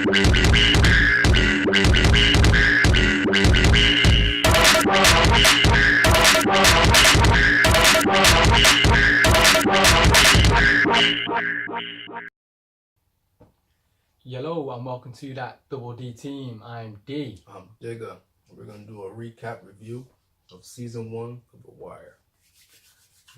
Hello and welcome to that Double D team. I'm D. I'm Digger. We're going to do a recap review of season 1 of The Wire.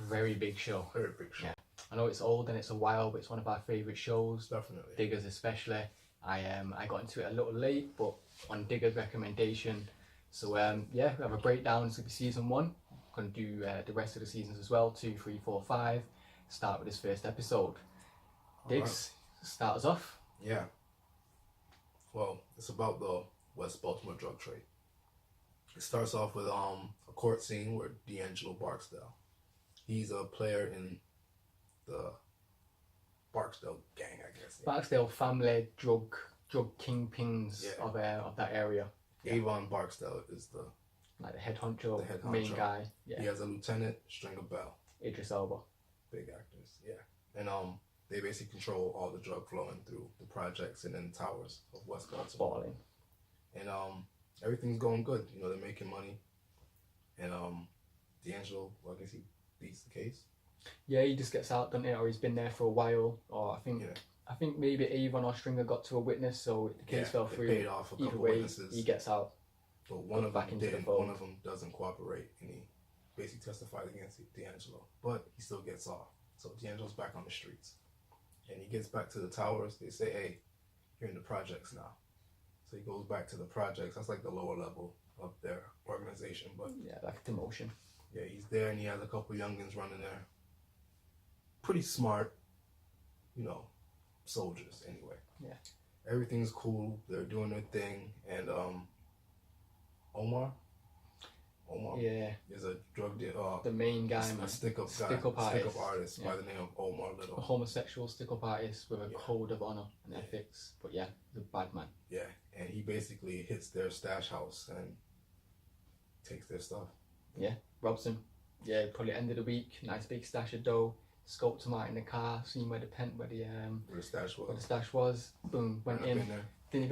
Very big show. Very big show. Yeah. I know it's old and it's a while, but it's one of our favourite shows. Definitely. Digger's especially. I got into it a little late, but on Digger's recommendation. So yeah, we have a breakdown to season 1. Going to do the rest of the seasons as well. 2, 3, 4, 5. Start with this first episode. Diggs, start us off. Yeah. Well, it's about the West Baltimore drug trade. It starts off with a court scene where D'Angelo Barksdale. He's a player in the Barksdale gang, I guess. Yeah. Barksdale family drug kingpins of that area. Avon Barksdale is the head honcho, main guy. Yeah. He has a lieutenant, Stringer Bell. Idris Elba. Big actors, yeah. And they basically control all the drug flowing through the projects and then the towers of West Baltimore. Balling. And everything's going good. You know, they're making money. And D'Angelo, well, I guess he beats the case. Yeah, he just gets out, doesn't he? Or he's been there for a while. Or I think maybe Avon or Stringer got to a witness, so the case fell through. Paid off a couple witnesses. He gets out. But one of them doesn't cooperate, and he basically testified against D'Angelo. But he still gets off. So D'Angelo's back on the streets. And he gets back to the towers. They say, hey, you're in the projects now. So he goes back to the projects. That's like the lower level of their organization. But yeah, like demotion. Yeah, he's there and he has a couple youngins running there. Pretty smart, you know, soldiers anyway. Yeah. Everything's cool. They're doing their thing. And Omar yeah, is a drug dealer. The main guy, a stick-up artist by the name of Omar Little. A homosexual stick-up artist with a code of honor and ethics. But yeah, the bad man. Yeah, and he basically hits their stash house and takes their stuff. Yeah, robs him. Yeah, probably end of the week. Nice big stash of dough. Scoped him out in the car, seen where the stash was. Boom, went in. Did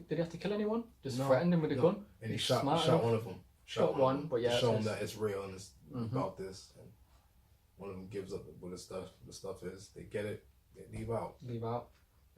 he have to kill anyone? Just threatened him with a gun. And he shot one of them. Shot one, but yeah, show him that it's real and it's about this. And one of them gives up what the stuff is. They get it. They leave out.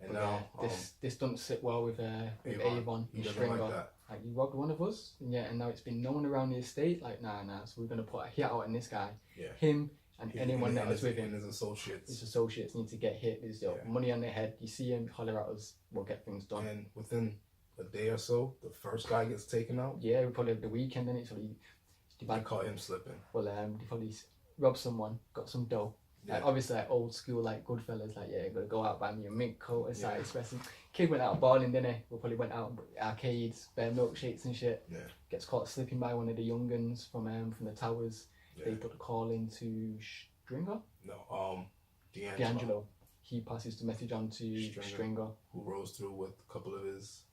And but now this doesn't sit well with Avon and Stringer. Like you robbed one of us, and now it's been known around the estate. Like nah. So we're gonna put a hit out on this guy. Yeah. Him and anyone that was with him. And his associates. His associates need to get hit. There's money on their head. You see him, holler at us. We'll get things done. And within a day or so, the first guy gets taken out. Yeah, we probably have the weekend in it, so they caught him slipping. Well, they probably robbed someone, got some dough. Yeah. Like, obviously, like old school, like Goodfellas, like gotta go out, buy me a mink coat and start expressing. Kid went out balling, didn't he? We probably went out arcades, bear milkshakes and shit. Yeah. Gets caught slipping by one of the younguns from the towers. Yeah. They put the call into Stringer. No, D'Angelo. He passes the message on to Stringer, who rose through with a couple of his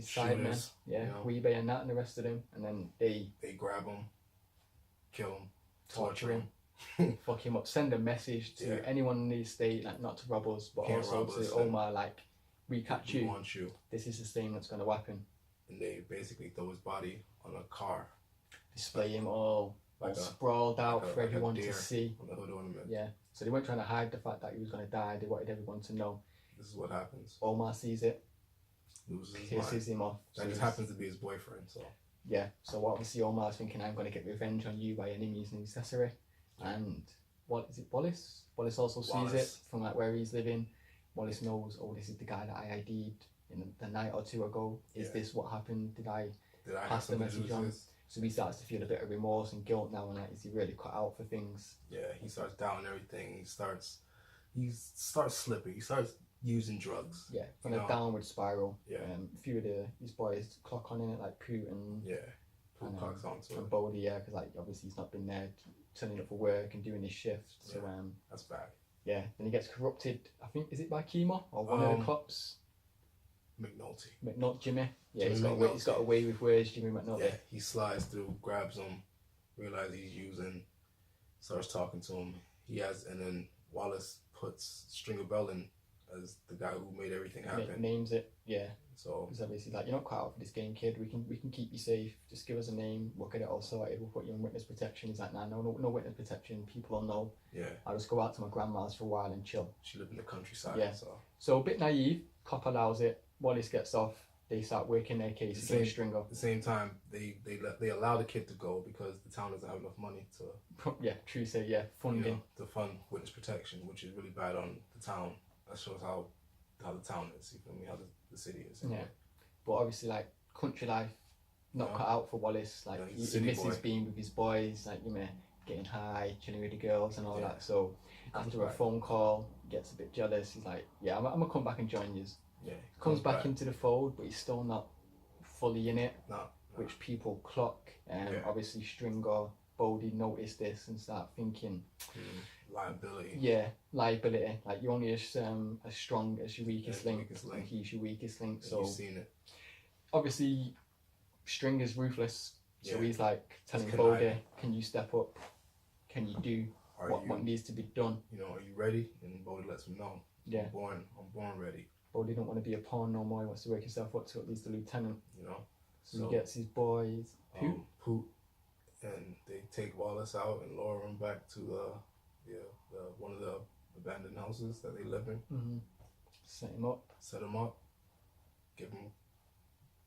sidemen, Weebay and that and the rest of them, and then they grab him, kill him, torture him, fuck him up, send a message to anyone in the estate, like not to rob us, but also to Omar, like we catch you. We want you. This is the thing that's going to happen. And they basically throw his body on a car, display him all sprawled out for everyone to see. On the hood ornament. Yeah. So they weren't trying to hide the fact that he was going to die. They wanted everyone to know. This is what happens. Omar sees it. Pisses him off. That just happens to be his boyfriend, so. Yeah, so obviously Omar's thinking, I'm going to get revenge on you by any means necessary. And what is it, Wallace? Wallace also sees it from like where he's living. Wallace knows, this is the guy that I ID'd in the night or two ago. Is this what happened? Did I pass the message on? So he starts to feel a bit of remorse and guilt now, and like, is he really cut out for things? Yeah, he starts doubting everything. He starts slipping. He starts using drugs. Yeah, from a downward spiral. Yeah. A few of his boys clock on in it, like Pooh and Pooh clocks on to it. And Bodie, because like obviously he's not been there turning up for work and doing his shift. So that's bad. Yeah, then he gets corrupted. I think is it by Kima or one of the cops? McNulty. Jimmy. Yeah, he's got away with words. Jimmy McNulty. Yeah, he slides through, grabs him, realizes he's using, starts talking to him. And then Wallace puts Stringer Bell in as the guy who made everything happen. Names it, yeah. So because obviously, like, you're not cut out for this game, kid. We can keep you safe. Just give us a name. We'll get it all sorted. We'll put you in witness protection. He's like, nah, no witness protection. People will know. Yeah. I'll just go out to my grandma's for a while and chill. She lived in the countryside. Yeah. So a bit naive. Cop allows it. Wallace gets off. They start working their case against Stringer. At the same time, they allow the kid to go because the town doesn't have enough money to. Yeah, true. Say funding to fund witness protection, which is really bad on the town. That shows how the town is. You feel me? How the city is. Yeah, but obviously, like, country life, not cut out for Wallace. Like, he misses being with his boys. Like, getting high, chilling with the girls and all that. So after a phone call, he gets a bit jealous. He's like, yeah, I'm gonna come back and join you. Yeah, comes back into the fold, but he's still not fully in it, no. Which people clock. Obviously, Stringer, Bodie noticed this and start thinking, liability. Yeah, liability. Like, you're only as strong as your weakest link, and he's your weakest link. So you've seen it. Obviously, Stringer's ruthless, so he's like telling Bodie, "Can you step up? Can you do what needs to be done? Are you ready?" And Bodie lets him know. Yeah, I'm born ready. Bodie don't want to be a pawn no more. He wants to work himself up to at least a lieutenant. So he gets his boys, Poot, and they take Wallace out and lower him back to one of the abandoned houses that they live in. Mm-hmm. Set him up. Give him.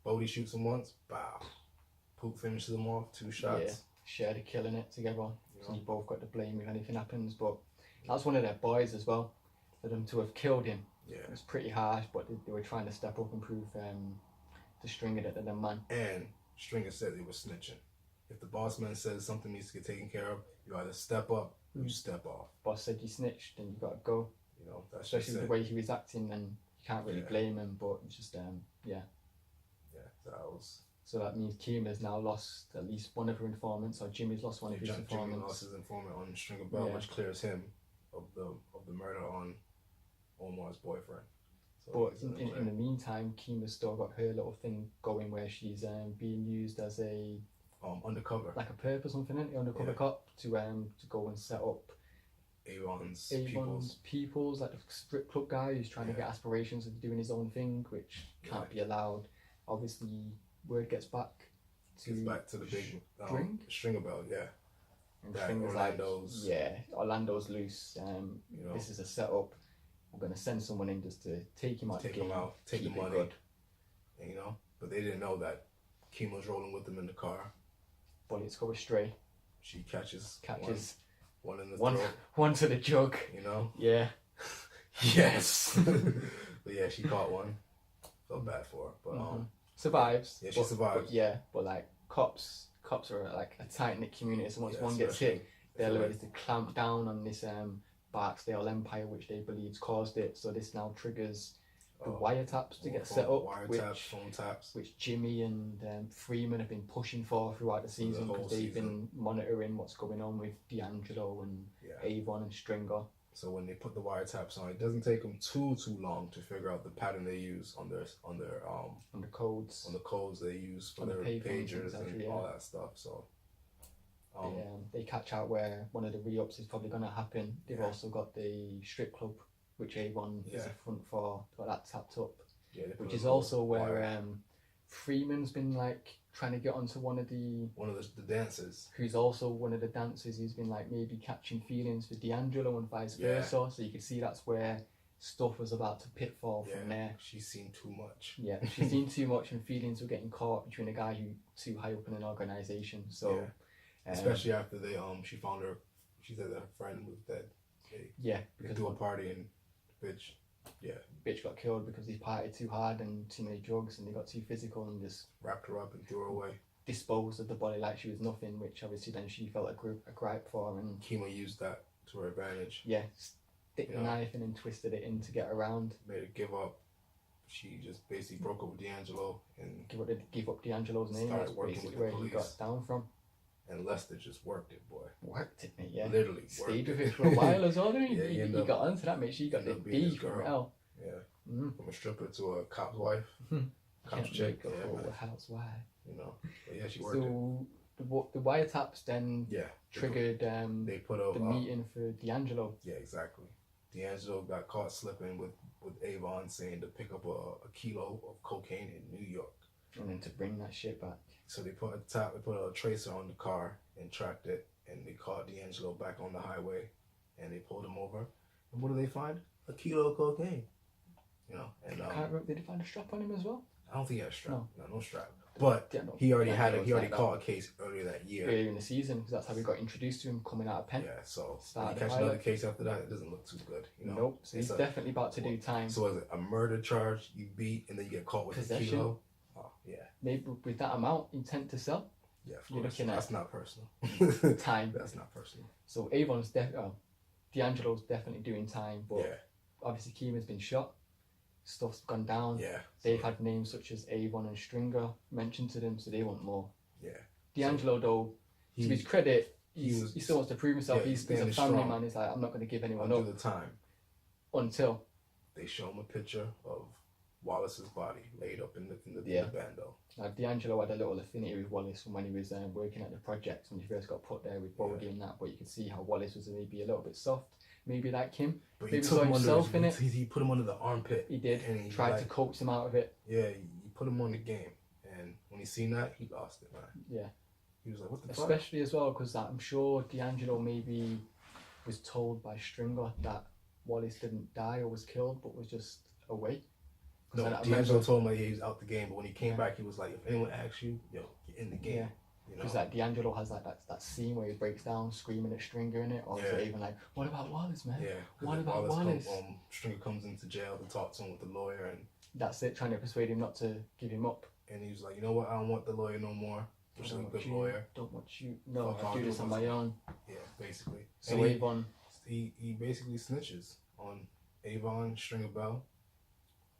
Bodie shoots him once. Bow. Poot finishes him off. 2 shots. Yeah, share the killing it together. So you both got to blame if anything happens. But that's one of their boys as well. For them to have killed him. Yeah. It was pretty harsh, but they were trying to step up and prove to Stringer that they're the man. And Stringer said they were snitching. If the boss man says something needs to get taken care of, you either step up or you step off. Boss said you snitched, then you got to go. That's especially with the way he was acting, and you can't really blame him. But it's just Yeah, that was. So that means Kima's now lost at least one of her informants, or Jimmy's lost one of his informants. Jimmy lost his informant on Stringer Bell, which clears him of the murder on Omar's boyfriend. So but in the meantime, Kima's still got her little thing going where she's being used as a undercover, like a perp or something, an undercover cop to go and set up Avon's peoples, like the strip club guy who's trying to get aspirations of doing his own thing, which can't be allowed. Obviously, word gets back to the big Stringer Bell, and Orlando's loose. This is a setup. I'm gonna send someone in just to take him out, take the money, good. And, but they didn't know that Kima's rolling with them in the car. Bullets go astray. She catches one in the throat. One to the jug. Yeah. Yes. But yeah, she caught one. Felt bad for her, but survives. Yeah, she survives. But like cops are like a tight knit community. So once one gets hit, they're ready to clamp down on this Barksdale empire, which they believe's caused it. So this now triggers the wiretaps to get set up, phone taps, which Jimmy and Freeman have been pushing for throughout the season because they've been monitoring what's going on with D'Angelo and Avon and Stringer. So when they put the wiretaps on, it doesn't take them too long to figure out the pattern they use on their codes they use for their pagers and all that stuff. So they catch out where one of the re-ups is probably going to happen. They've also got the strip club, which Avon is a front for, got that tapped up. Which is also where Freeman's been like trying to get onto one of the dancers, who's also one of the dancers who's been like maybe catching feelings for D'Angelo and vice versa. So you can see that's where stuff was about to pitfall from there. She's seen too much. Yeah, she's seen too much, and feelings were getting caught between a guy who's too high up in an organisation. So especially after she found her, she said that her friend was dead. They threw a party and bitch got killed because he partied too hard and too many drugs, and they got too physical and just wrapped her up and threw her away. Disposed of the body like she was nothing, which obviously then she felt a gripe for, and Kima used that to her advantage. Yeah, stick the knife in and twisted it in to get around. Made her give up. She just basically broke up with D'Angelo and give up D'Angelo's name. Started working with the where police. He got down from. And Lester just worked it, boy. Worked it, mate, yeah. Literally stayed with it for a while as well, didn't he? He got onto that, mate. She got the B from hell. Yeah. From a stripper to a cop's wife. Cop's chick. A housewife. But she worked it. The wiretaps then triggered they put the meeting for D'Angelo. Yeah, exactly. D'Angelo got caught slipping with Avon saying to pick up a kilo of cocaine in New York. And then to bring that shit back. So they put a tracer on the car and tracked it, and they caught D'Angelo back on the highway, and they pulled him over. And what do they find? A kilo of cocaine. You know, and I can't remember, did they find a strap on him as well? I don't think he had a strap. No strap. But he already caught a case earlier that year. Earlier in the season, because that's how we got introduced to him coming out of Penn. Yeah, so when you catch another case after that, it doesn't look too good. You know? Nope, so he's definitely about to do time. So is it a murder charge you beat and then you get caught with a kilo? Oh, yeah. Maybe with that amount, intent to sell? Yeah, of course. That's not personal. Time. That's not personal. So Avon's D'Angelo's definitely doing time, but obviously Kima's been shot. Stuff's gone down. Yeah. They've had names such as Avon and Stringer mentioned to them, so they want more. Yeah. D'Angelo, though, to his credit, he still wants to prove himself. Yeah, he's a family man. He's like, I'm not going to give anyone up. The time. Until they show him a picture of Wallace's body laid up in the bando. Now, D'Angelo had a little affinity with Wallace from when he was working at the projects when he first got put there with Bodie and that, but you could see how Wallace was maybe a little bit soft, maybe like him. But he took him himself in it. He put him under the armpit. He did. And he tried to coax him out of it. Yeah, he put him on the game, and when he seen that, he lost it, man. Yeah. He was like, "What the fuck?" Especially as well because I'm sure D'Angelo maybe was told by Stringer that Wallace didn't die or was killed, but was just away. No, D'Angelo told him he was out the game, but when he came back, he was like, "If anyone asks you, yo, you're in the game." Yeah. Because like D'Angelo has like that scene where he breaks down screaming at Stringer in it, or is it even like, what about Wallace, man? Yeah. What about Wallace? Stringer comes into jail to talk to him with the lawyer, and that's it, trying to persuade him not to give him up. And he was like, "You know what? I don't want the lawyer no more." Which is a good lawyer. Don't want you. No, I'll do this on my own. Yeah, basically. So Avon, he basically snitches on Avon, Stringer Bell.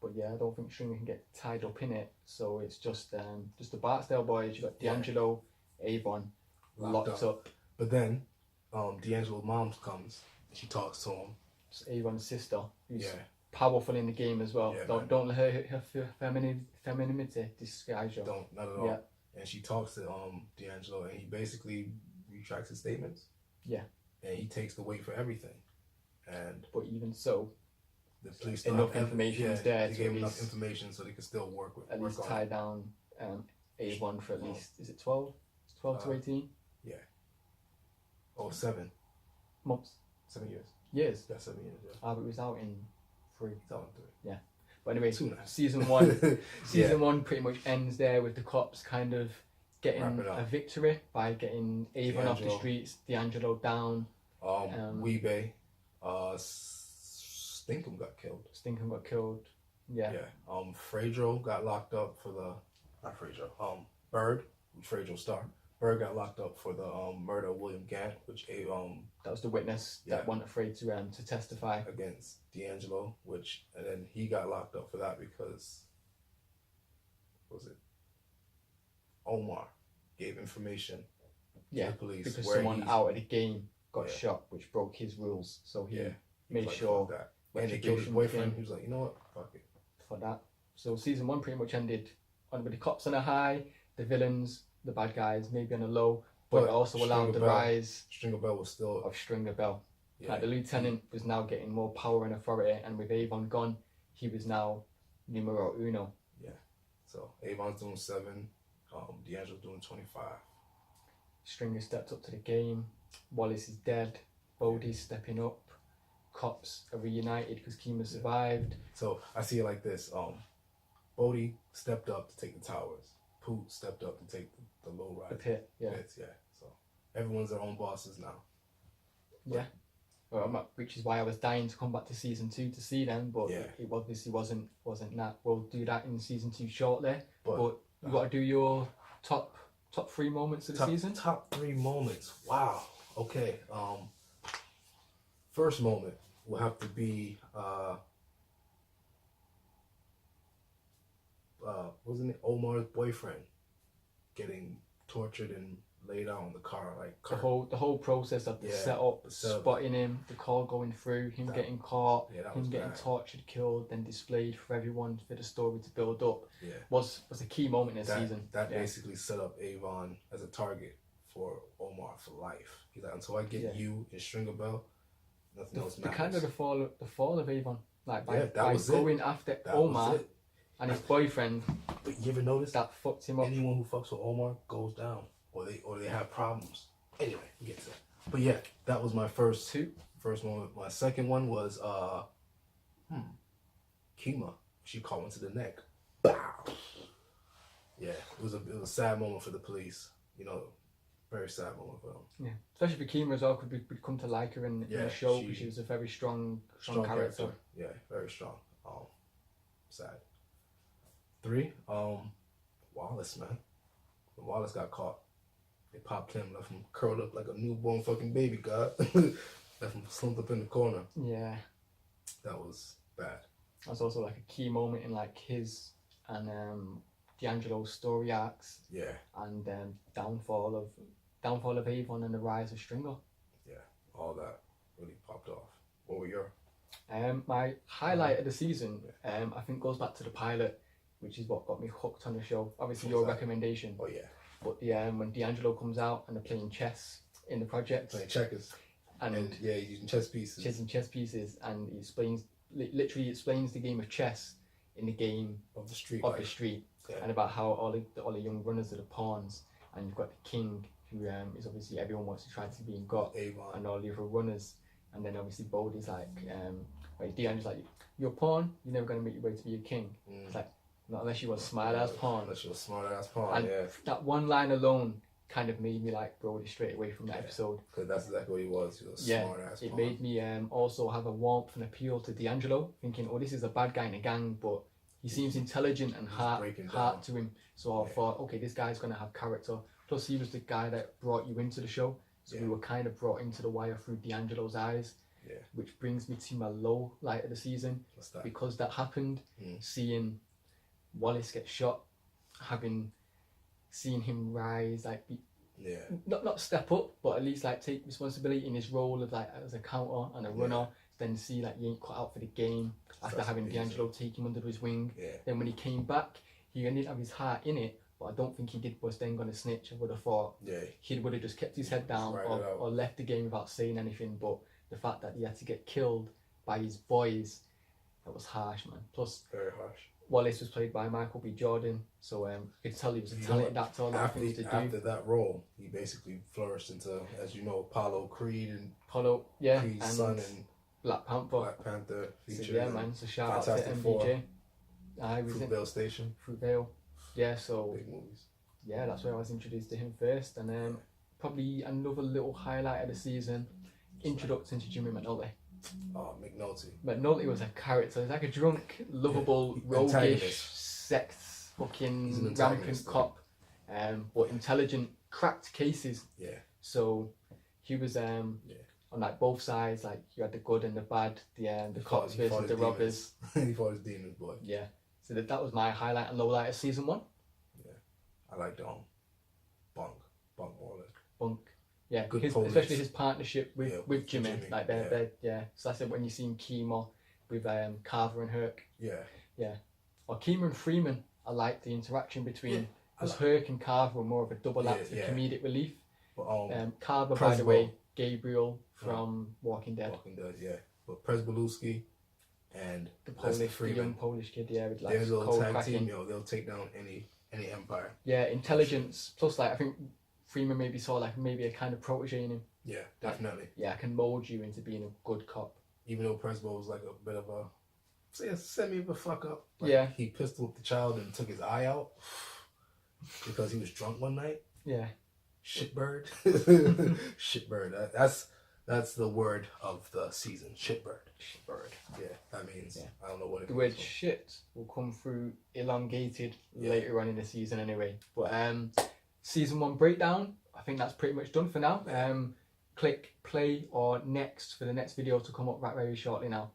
But yeah, I don't think Stringer can get tied up in it. So it's just the Barksdale boys. You got D'Angelo, Avon, locked up. But then, D'Angelo's mom comes. She talks to him. It's Avon's sister, who's powerful in the game as well. Yeah, don't let her femininity disguise you. Don't, not at all. Yeah. And she talks to D'Angelo, and he basically retracts his statements. Yeah. And he takes the weight for everything. But even so, the police enough information is there. They gave enough information so they could still work least tie down Avon for at least, is it 12? 12 to 18? Yeah. Oh, 7 months. 7 years. Years? Yeah, 7 years, yeah. But it was out in 3. It's out in 3. Yeah. But anyway, 2.5. season 1 season 1 pretty much ends there with the cops kind of getting a victory by getting Avon off the streets, D'Angelo down. Weebay, Stinkum got killed. Yeah. Yeah. Fredro got locked up for not Fredro. Bird, Fredro star. Bird got locked up for the murder of William Gant, which that was the witness that wasn't afraid to testify against D'Angelo, and then he got locked up for that because Omar gave information to the police because someone out of the game got shot, which broke his rules. So he made sure that when they killed his boyfriend, he was like, you know what, fuck it. For that. So season 1 pretty much ended with the cops on a high, the villains, the bad guys maybe on a low, but it also allowed the rise Stringer Bell was still of Stringer Bell. Yeah. Like the lieutenant was now getting more power and authority, and with Avon gone, he was now numero uno. Yeah. So Avon's doing 7, D'Angelo's doing 25. Stringer stepped up to the game. Wallace is dead. Bodie's stepping up. Cops are reunited because Kima survived. So I see it like this. Bodie stepped up to take the towers. Poot stepped up to take the low ride. The pit, yeah. Pits, yeah. So everyone's their own bosses now. Yeah. Well, which is why I was dying to come back to season 2 to see them, but it obviously wasn't that. We'll do that in season 2 shortly. But you got to do your top 3 moments of the season. Top 3 moments. Wow. Okay. First moment will have to be wasn't it Omar's boyfriend getting tortured and laid out on the car, like the whole process of the setup, spotting him, the call going through, him getting caught, him getting tortured, killed, then displayed for everyone for the story to build up. Yeah, was a key moment in the season. That basically set up Avon as a target for Omar for life. He's like, until I get you and Stringer Bell, Nothing else the matters. kind of the fall of Avon, like by was going after Omar and his boyfriend. But you ever notice that fucked him up? Anyone who fucks with Omar goes down, or they have problems. Anyway, we get to that. But yeah, that was my first one. My second one was Kima. She caught him to the neck. Bow. Yeah, it was a sad moment for the police. You know, very sad moment for them. Yeah, especially for Kima as well, because we'd come to like her in the show because she was a very strong character. Yeah, very strong. Sad. 3, Wallace, man. When Wallace got caught, they popped him, left him curled up like a newborn fucking baby, God. Left him slumped up in the corner. Yeah. That was bad. That's also like a key moment in like his and D'Angelo's story arcs. Yeah. And downfall of Avon and the rise of Stringer. Yeah, all that really popped off. What were your? My highlight of the season, I think goes back to the pilot, which is what got me hooked on the show. Obviously, your recommendation. Oh yeah. But when D'Angelo comes out and they're playing chess in the project. Playing checkers. And yeah, using chess pieces. Chess pieces, and he literally explains the game of chess in the game of the street. Yeah. And about how all the young runners are the pawns, and you've got the king, who is obviously everyone wants to try to be in got, Avon. and all the other runners, and then obviously Bodhi's like, D'Angelo's like, you're a pawn, you're never gonna make your way to be a king. It's like, not unless you want smart ass pawn. Unless you're a smart ass pawn. And that one line alone kind of made me like Brody straight away from that episode. Because that's exactly what he was. He was a smart ass pawn. It made me also have a warmth and appeal to D'Angelo, thinking, oh, this is a bad guy in a gang, but he seems intelligent and heart to him. So I thought, okay, this guy's gonna have character. Plus, he was the guy that brought you into the show, so we were kind of brought into the wire through D'Angelo's eyes. Yeah. Which brings me to my low light of the season. What's that? Because that happened, seeing Wallace get shot, seeing him rise, like not step up, but at least like take responsibility in his role of like as a counter and a runner. Then see like he ain't cut out for the game after having D'Angelo take him under his wing. Yeah. Then when he came back, he didn't have his heart in it, but I don't think he did was then gonna snitch. I would have thought he would have just kept his head down or left the game without saying anything. But the fact that he had to get killed by his boys, that was harsh, man. Plus, very harsh. Wallace was played by Michael B. Jordan, so you could tell he was a talented actor. After that role, he basically flourished into, as you know, Apollo Creed and and Creed's son and Black Panther feature. So yeah, man. So shout out to MBJ. Fruitvale Station. Fruitvale. Yeah, so big movies. Yeah, that's where I was introduced to him first, and then probably another little highlight of the season, introduction to Jimmy McNulty. Oh, McNulty. McNulty was a character. He's like a drunk, lovable, roguish, sex fucking rampant cop, but intelligent, cracked cases. Yeah. So he was on like both sides. Like you had the good and the bad. The cops versus the robbers. He fought his demons, boy. Yeah. So that was my highlight and low light of season 1. Yeah, I liked Bunk Wallace. Bunk. Yeah, especially his partnership with Jimmy. Like they're So I said when you seen Kima with Carver and Herc. Yeah. Yeah. Or Kima and Freeman, I liked the interaction between because Herc and Carver were more of a double act for comedic relief. But, Carver, by the way, Gabriel from Walking Dead. But Pryzbylewski and the young Polish kid, with like their little tag team, they'll take down any empire. Yeah, intelligence plus like I think Freeman maybe saw like maybe a kind of protege in him. Yeah, definitely. I can mold you into being a good cop. Even though Prezbo was like a bit of a semi of a fuck up. Like, he pistoled the child and took his eye out because he was drunk one night. Yeah. Shitbird. Shitbird. That's the word of the season. Shitbird. Shitbird. Yeah, that means I don't know what it means. The word shit will come through elongated later on in the season anyway. But season 1 breakdown, I think that's pretty much done for now. Click play or next for the next video to come up right very shortly now.